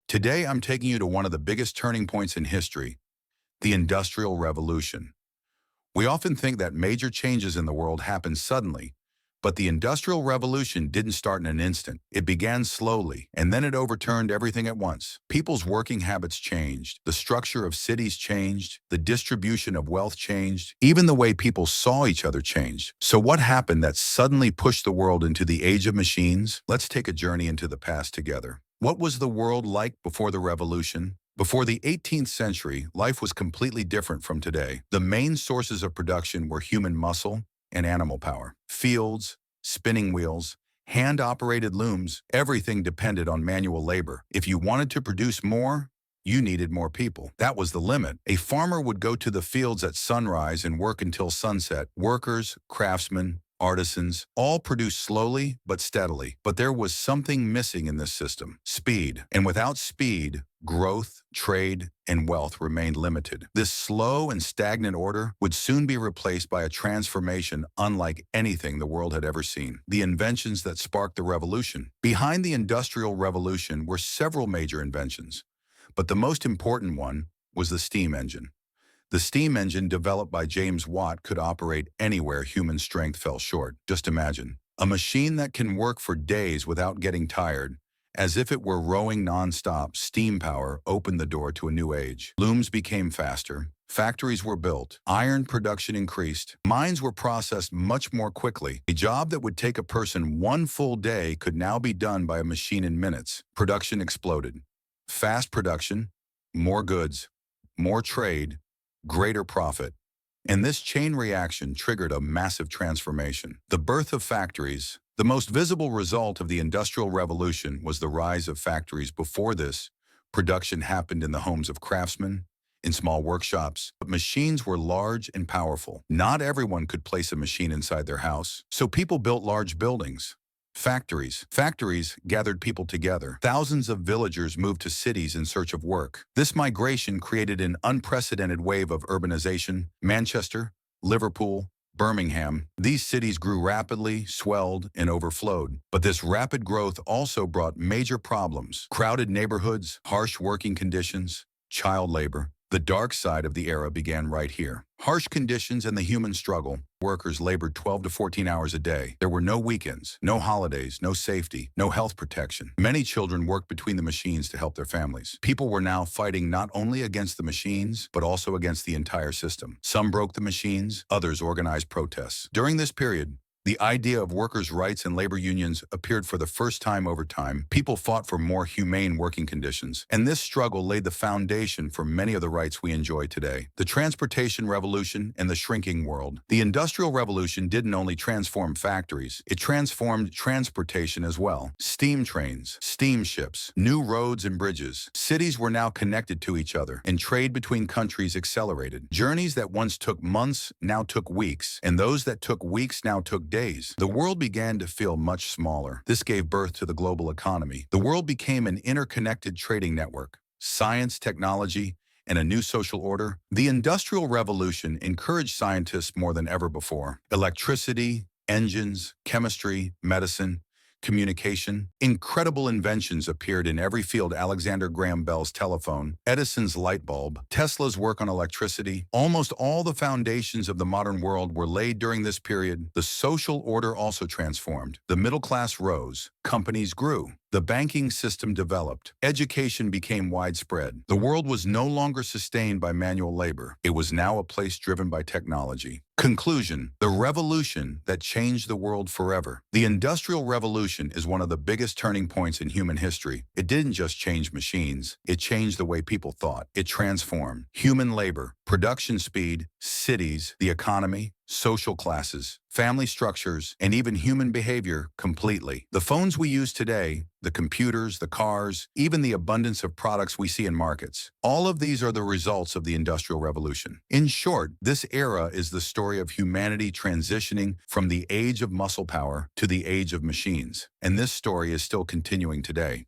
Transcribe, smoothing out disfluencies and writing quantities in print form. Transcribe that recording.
Today, I'm taking you to one of the biggest turning points in history, the Industrial Revolution. We often think that major changes in the world happen suddenly, but the Industrial Revolution didn't start in an instant. It began slowly, and then it overturned everything at once. People's working habits changed, the structure of cities changed, the distribution of wealth changed, even the way people saw each other changed. So what happened that suddenly pushed the world into the age of machines? Let's take a journey into the past together. What was the world like before the revolution? Before the 18th century, life was completely different from today. The main sources of production were human muscle and animal power. Fields, spinning wheels, hand-operated looms, everything depended on manual labor. If you wanted to produce more, you needed more people. That was the limit. A farmer would go to the fields at sunrise and work until sunset. Workers, craftsmen, artisans, all produced slowly but steadily. But there was something missing in this system: speed. And without speed, growth, trade, and wealth remained limited. This slow and stagnant order would soon be replaced by a transformation unlike anything the world had ever seen: the inventions that sparked the revolution. Behind the Industrial Revolution were several major inventions, but the most important one was the steam engine. The steam engine, developed by James Watt, could operate anywhere human strength fell short. Just imagine, a machine that can work for days without getting tired, as if it were rowing non-stop. Steam power opened the door to a new age. Looms became faster, factories were built, iron production increased, mines were processed much more quickly. A job that would take a person one full day could now be done by a machine in minutes. Production exploded. Fast production, more goods, more trade, greater profit. And this chain reaction triggered a massive transformation. The birth of factories. The most visible result of the Industrial Revolution was the rise of factories. Before this, production happened in the homes of craftsmen, in small workshops, but machines were large and powerful. Not everyone could place a machine inside their house, so people built large buildings. Factories gathered people together. Thousands of villagers moved to cities in search of work. This migration created an unprecedented wave of urbanization. Manchester, Liverpool, Birmingham. These cities grew rapidly, swelled, and overflowed. But this rapid growth also brought major problems: crowded neighborhoods, harsh working conditions, child labor. The dark side of the era began right here. Harsh conditions and the human struggle. Workers labored 12 to 14 hours a day. There were no weekends, no holidays, no safety, no health protection. Many children worked between the machines to help their families. People were now fighting not only against the machines, but also against the entire system. Some broke the machines, others organized protests. During this period, the idea of workers' rights and labor unions appeared for the first time. Over time, people fought for more humane working conditions, and this struggle laid the foundation for many of the rights we enjoy today. The transportation revolution and the shrinking world. The Industrial Revolution didn't only transform factories, it transformed transportation as well. Steam trains, steamships, new roads and bridges. Cities were now connected to each other, and trade between countries accelerated. Journeys that once took months now took weeks, and those that took weeks now took days. The world began to feel much smaller. This gave birth to the global economy. The world became an interconnected trading network. Science, technology, and a new social order. The Industrial Revolution encouraged scientists more than ever before. Electricity, engines, chemistry, medicine, communication. Incredible inventions appeared in every field: Alexander Graham Bell's telephone, Edison's light bulb, Tesla's work on electricity. Almost all the foundations of the modern world were laid during this period. The social order also transformed. The middle class rose, companies grew, the banking system developed, education became widespread. The world was no longer sustained by manual labor. It was now a place driven by technology. Conclusion: the revolution that changed the world forever. The Industrial Revolution is one of the biggest turning points in human history. It didn't just change machines, it changed the way people thought. It transformed human labor, production speed, cities, the economy, social classes, family structures, and even human behavior completely. The phones we use today, the computers, the cars, even the abundance of products we see in markets, all of these are the results of the Industrial Revolution. In short, this era is the story of humanity transitioning from the age of muscle power to the age of machines. And this story is still continuing today.